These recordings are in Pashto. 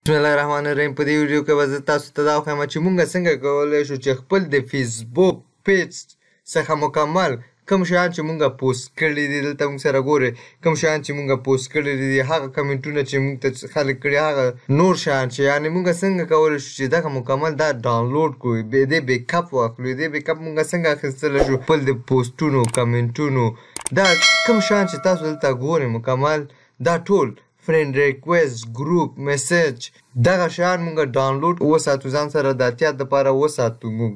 بسم الله الرحمن الرحیم. په دې ویډیو کې به زه تاسو ته دا وښیم چې موږ څنګه کولی شو چې خپل د فیسبوک پیج څخه مکمل کوم شیان چې موږ پوسټ کړي دي دلته موږ سره ګورئ کوم شیان چې موږ پوسټ کړي دي هغه کمنټونه چې موږ ته خلک کړي هغه نور شیان چې یعنې موږ څنګه کولی شو چې دغه مکمل دا ډاونلوډ کړو دې بیک اپ واخلو دې بیک اپ موږ څنګه اخیستلی شو خپل د پوسټونو کمنټونو دا کوم شیان چې تاسو دلته ګورئ مکمل دا ټول فرینډ ریکویسټ ګروپ میسج دغه شیان موږ ډاونلوډ وساتو ځان سره د احتیاط دپاره وساتو موږ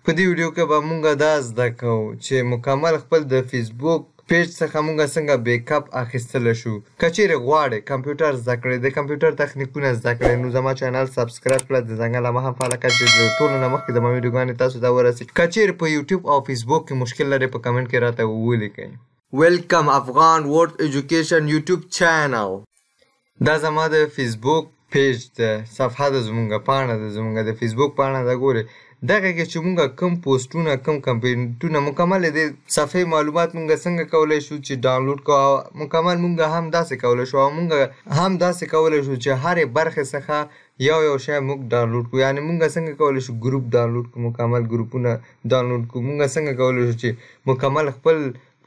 په دې ویډیو کې به موږ دا زده کوو چې مکمل خپل د فیسبوک پیج څخه موږ څنګه بیک اپ اخیستلی شو که چیرې غواړئ کمپیوټر زده کړئ د کمپیوټر تخنیکونه زده کړئ نو زما چینل سبسکرایب کړه د زنګ علامه هم فعاله کړه چې د ټولو نه مخکې زما ویډیوګانې تاسو ته ورسېږي که چیرې په یوټیوب او فیسبوک کې مشکل لرئ په کمنټ کې راته ولیکئ ویلکم افغان ورډ ایجوکیشن یوټیوب چینل دا زما د فیسبوک پیج ده صفحه ده زمونږ پاڼه ده زمونږ د فیسبوک پاڼه ده ګورئ دغه کې چې مونږ کوم پوسټونه کوم کمپینټونه مکمل د صفحې معلومات مونږ څنګه کولی شو چې ډاونلوډ کړو مکمل مونږ هم داسې کولی شو او مونږ هم داسې کولی شو چې هرې برخې څخه یو شی موږ ډاونلوډ کړو یعنې مونږ څنګه کولی شو ګروپ ډاونلوډ کړو مکمل ګروپونه ډاونلوډ کړو مونږ څنګه کولی شو چې مکمل خپل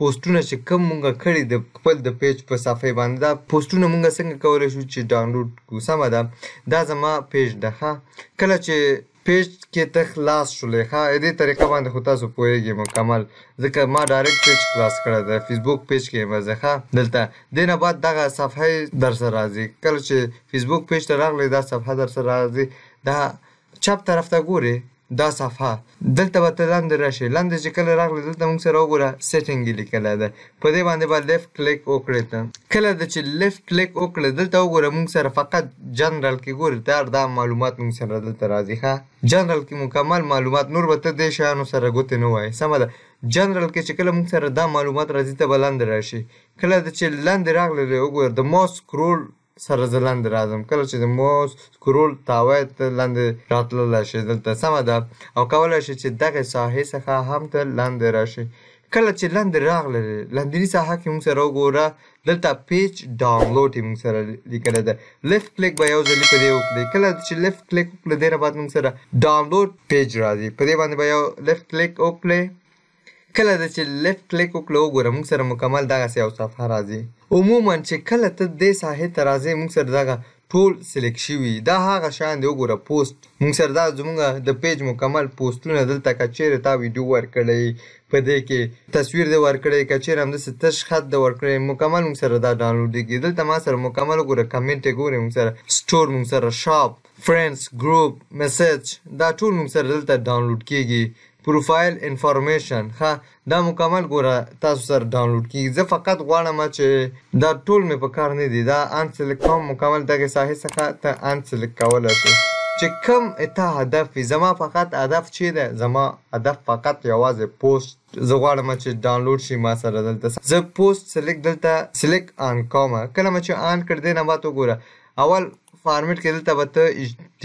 پوسټونه چې کوم مونږ کړي د خپل د پیج په صفحې باندې دا پوسټونه مونږ څنګه کولی شو چې ډاونلوډ کړو سمه ده دا زما پیج ده ښه کله چې پیج کې ته خلاص شولې ښه دې طریقه باندې خو تاسو پوهېږئ مکمل ځکه ما ډایرکټ پیج خلاص کړی ده فیسبوک پیج کې یم زه ښه دلته دې نه بعد دغه صفحې در سره راځي کله چې فیسبوک پیج ته راغلی دا صفحه در سره راځي دا چپ طرف ته ګورې دا صفحه دلته به ته لاندې راشي لاندې چې کله راغلی دلته موږ سره وګوره سیټینګ یې لیکلی ده په دې باندې به لیفټ کلیک وکړې ته کله د چې لیفټ کلیک وکړې دلته وګوره موږ سره فقط جنرال کې ګورې دا معلومات موږ سره دلته راځي ښه جنرال کې مکمل معلومات نور به ته دې شیانو سره ګوتې نه وایې سمه ده جنرال کې چې کله موږ سره دا معلومات راځي ته به لاندې راشي کله د چې لاندې راغلی وګوره د ماوس سکرول سره زه لاندې راځم کله چې د ماوس سکرول تاوی ته لاندې راتللی شي دلته سمه ده او کولی شي چې دغې ساحې څخه هم ته لاندې راشي کله چې لاندې راغلی لاندني ساحه کې موږ سره وګوره دلته پیج ډاونلوډ یې موږ سره لیکلی ده لیفټ کلیک به یو ځلي په دې وکړئ کله چې لیفټ کلیک وکړئ دې نه بعد موږ سره ډاونلوډ پیج راځي په دې باندې به یو لیفټ کلیک وکړئ کله د چې لیفټ کلیک وکړو وګوره موږ سره مکمل دغسې یو صفحه راځي عموما چې کله ته دې ساحې ته راځې موږ سره دغه ټول سلیکټ شوي دا هغه شیان دی وګوره پوسټ موږ سره دا زموږ د پیج مکمل پوسټونه دلته که چیرې تا ویډیو ورکړی په دې کې تصویر دې ورکړی که چیرې همداسې تش خط دې ورکړی مکمل موږ سره دا ډاونلوډېږي دلته ما سره مکمل وګوره کمنټ یې ګورې موږ سره سټور موږ سره شاپ فرینډس ګروپ میسج دا ټول موږ سره دلته ډاونلوډ کېږي پروفایل انفارمیشن ښه دا مکمل ګوره تاسو سره ډاونلوډ کېږي زه فقط غواړم چې دا ټول مې په کار نه دي دا انسلیکټ کوم مکمل دغې ساحې څخه ته انسلیکټ کولی شې چې کوم تا هدف وي زما فقط هدف چې دی زما هدف فقط یوازې پوسټ زه غواړم چې ډاونلوډ شي ما سره دلته زه پوسټ سلیکټ دلته سلیکټ آن کوم کله مې چې آن کړ دې نه بعد وګوره اول فارمیټ کې دلته به ته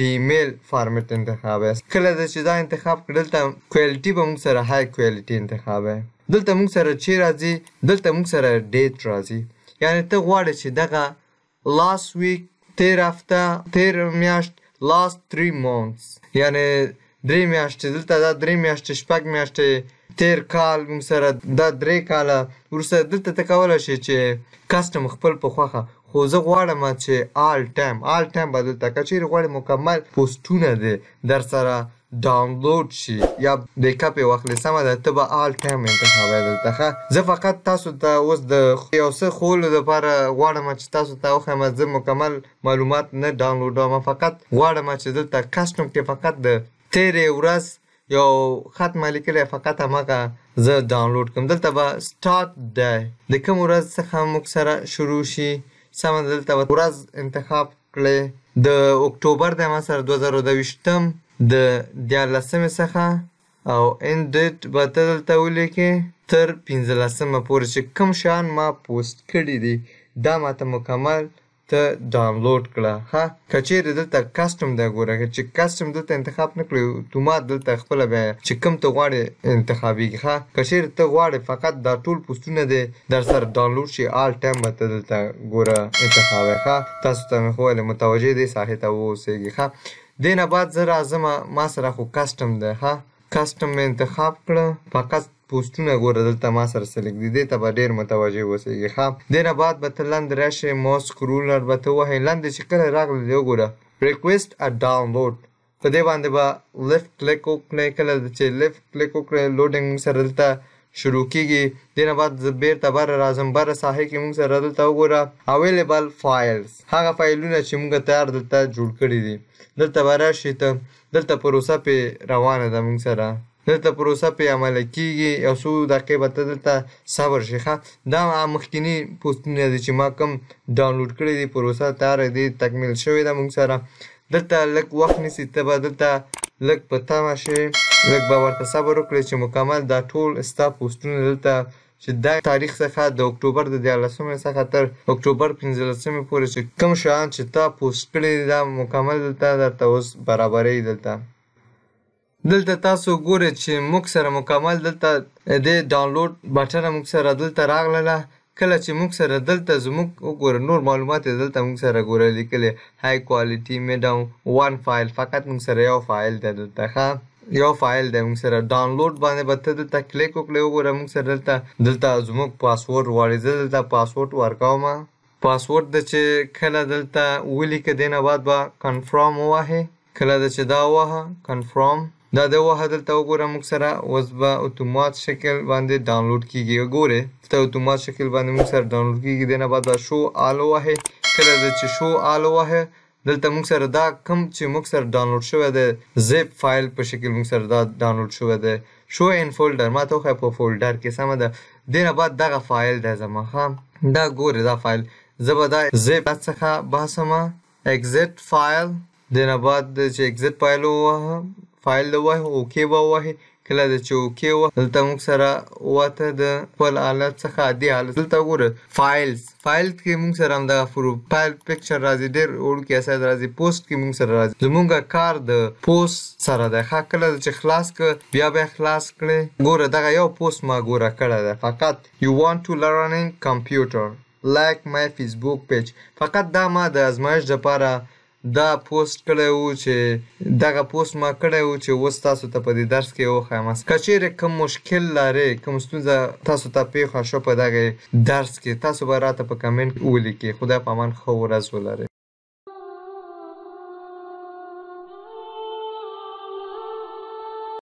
ایمیل فارمیټ انتخابی کله د چې دا انتخاب کړ دلته کوالټي به موږ سره های کوالټي انتخابی دلته موږ سره چې راځي دلته موږ سره ډیټ راځي یعنې ته غواړې چې دغه لاست ویک تېر هفته تېر میاشت لاست 3 months یعنې 3 میاشتې دلته دا 3 میاشتې 6 میاشتې تېر کال موږ سره دا 3 کاله وروسته دلته ته کولی شې چې کسټم خپل په خوښه خو زه غواړم چې آل ټایم به دلته که چیرې غواړې مکمل پوسټونه دې در سره ډاونلوډ شي یا بیک اپ یې واخلې سمه ده ته به آل ټایم انتخابی دلته ښه زه فقط تاسو ته اوس د یو څه ښوولو دپاره غواړم چې تاسو ته وښیم زه مکمل معلومات نه ډاونلوډوم فقط غواړم چې دلته کسټم کې فقط د تېرې ورځ یو خط ما لیکلی فقط همغه زه ډاونلوډ کړم دلته به سټارټ دی د کوم ورځ څخه موږ سره شروع شي سمه دلته به ورځ انتخاب کړئ د اکتوبر دی ما سره 2022 د 14مې څخه او end date به ته دلته ولیکې تر 15مه پورې چې کوم شیان ما پوسټ کړي دي دا ماته مکمل ته ډاونلوډ کړه. ها که چیرې دلته کسټم ده ګوره چې کسټم دلته انتخاب نه کړې اتومات دلته خپله بیا چې کوم ته غواړې انتخابېږي. ښه که چیرې ته غواړې فقط دا ټول پوسټونه دې در سره ډاونلوډ شي آل ټایم به ته دلته ګوره انتخابوې. ښه تاسو ته مې ښوولې متوجه دې ساحې ته واوسېږي. ښه دې نه بعد زه راځمه ما سره خو کسټم ده. ښه کسټم مې انتخاب کړه فقط پوسټونه ګوره دلته ما سره سلیکټ دي دې ته به ډېر متوجه اوسېږي. ښه دې نه بعد به ته لاندې راشې ماوس سکرولر به ته ووهې لاندې چې کله راغلی دی وګوره ریکویسټ ا ډاونلوډ په دې باندې به لیفټ کلیک وکړې. کله چې لیفټ کلیک وکړې لوډینګ موږ سره دلته شروع کېږي. دې نه بعد زه بېرته بره راځم بره ساحې کې موږ سره دلته وګوره اویلیبل فایلز هغه فایلونه چې موږ تیار دلته جوړ کړي دي دلته به راشي ته دلته پروسه پې روانه ده موږ سره دلته پروسه پې عمله کېږي یو څو دقیقې به ته دلته صبر شي. ښه دا مخکیني پوسټونه دي چې ما کوم ډاونلوډ کړي دي پروسه تیاره دي تکمیل شوې ده موږ سره. دلته لږ وخت نیسي ته به دلته لږ په تمه شې لږ به ورته صبر وکړې چې مکمل دا ټول ستا پوسټونه دلته چې دا تاریخ څخه د اکتوبر د 14مې څخه تر اکتوبر 15مې پورې چې کوم شیان چې تا پوسټ کړي دي دا مکمل دلته درته اوس برابروي. دلته تاسو ګورئ چې موږ سره مکمل دلته دې ډاونلوډ بټنه موږ سره دلته راغله. کله چې موږ سره دلته زموږ وګوره نور معلومات یې دلته موږ سره ګوره لیکلې های کوالټي میډیوم 1 فایل فقط موږ سره یو فایل دی دلته. ښه یو فایل دی موږ سره ډاونلوډ باندې به ته دلته کلیک وکړې وګوره موږ سره دلته زموږ پاسورډ غواړي. زه دلته پاسورډ ورکوم پاسورډ د چې کله دلته ولیکه دې نه بعد به کنفرم ووهې کله د چې دا ووهه کنفرم دا د ووهه دلته وګوره موږ سره اوس به اتومات شکل باندې ډاونلوډ کېږي. ګورې دلته اتومات شکل باندې موږ سره ډاونلوډ کېږي. دې نه بعد به شو آل ووهې کله د چې شو آل ووهې دلته موږ سره دا کوم چې موږ سره ډاونلوډ شوی دی زیپ فایل په شکل موږ سره دا ډاونلوډ شوی دی شو ان فولډر ما ته وښیه په فولډر کې سمه ده. دې نه بعد دغه فایل دی زما. ښه دا ګورې دا فایل زه به دا زیپ څخه باسمه اکزیټ فایل. دې نه بعد چې اکزیټ فایل ووهه فایل ووهې اوکې به ووهې کله د چې اوکې ووهه دلته موږ سره وته د خپل حالت څخه عادي حالت دلته وګوره فایل کې موږ سره همدغه پروفایل پکچر راځي ډېر وړوکی اساس راځي پوسټ کې موږ سره راځي زموږ کار د پوسټ سره دی. ښه کله چې خلاص کړه بیا خلاص کړې ګوره دغه یو پوسټ ما ګوره کړی دی فقط you want to learning computer like my Facebook page فقط دا ما د ازمایش دپاره دا پوسټ کړی و چې دغه پوسټ ما کړی و چې اوس تاسو ته په دې درس کې وښیم. که چیرې کوم مشکل لرئ کوم ستونزه تاسو ته پیښه شوه په دغه درس کې تاسو به راته په کمنټ ولیکئ. خدای په امان ښه ورځ ولرئ.